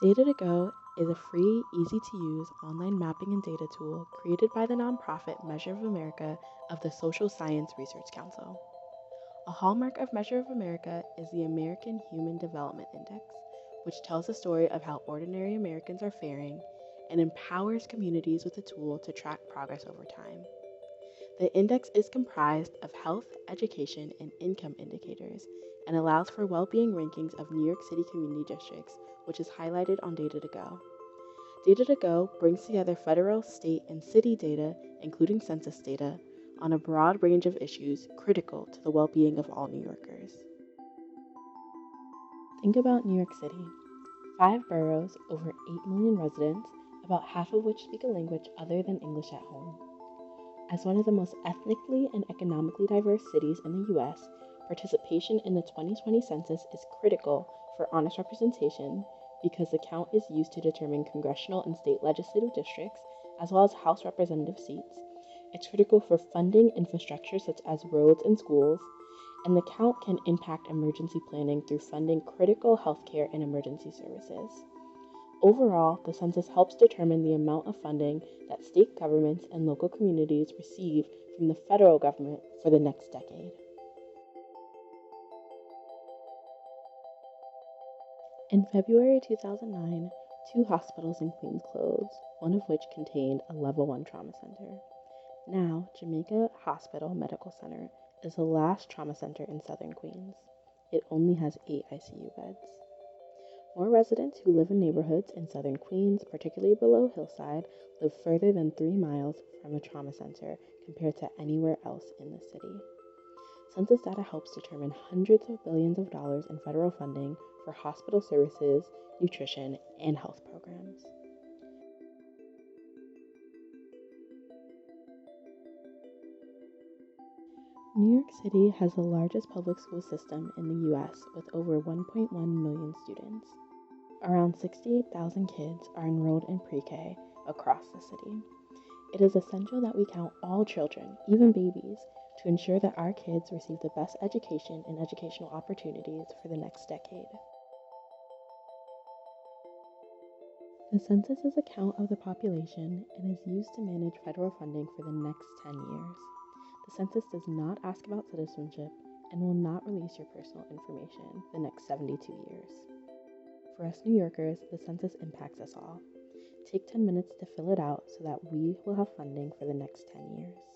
Data2Go is a free, easy-to-use online mapping and data tool created by the nonprofit Measure of America of the Social Science Research Council. A hallmark of Measure of America is the American Human Development Index, which tells the story of how ordinary Americans are faring and empowers communities with a tool to track progress over time. The index is comprised of health, education, and income indicators and allows for well-being rankings of New York City community districts, which is highlighted on Data2Go. Data2Go brings together federal, state, and city data, including census data, on a broad range of issues critical to the well-being of all New Yorkers. Think about New York City. 5 boroughs, over 8 million residents, about half of which speak a language other than English at home. As one of the most ethnically and economically diverse cities in the U.S., participation in the 2020 census is critical for honest representation because the count is used to determine congressional and state legislative districts, as well as House representative seats. It's critical for funding infrastructure such as roads and schools, and the count can impact emergency planning through funding critical healthcare and emergency services. Overall, the census helps determine the amount of funding that state governments and local communities receive from the federal government for the next decade. In February 2009, 2 hospitals in Queens closed, one of which contained a Level 1 trauma center. Now, Jamaica Hospital Medical Center is the last trauma center in southern Queens. It only has 8 ICU beds. More residents who live in neighborhoods in southern Queens, particularly below Hillside, live further than 3 miles from a trauma center compared to anywhere else in the city. Census data helps determine hundreds of billions of dollars in federal funding for hospital services, nutrition, and health programs. New York City has the largest public school system in the U.S. with over 1.1 million students. Around 68,000 kids are enrolled in pre-K across the city. It is essential that we count all children, even babies, to ensure that our kids receive the best education and educational opportunities for the next decade. The census is a count of the population and is used to manage federal funding for the next 10 years. The census does not ask about citizenship and will not release your personal information the next 72 years. For us New Yorkers, the census impacts us all. Take 10 minutes to fill it out so that we will have funding for the next 10 years.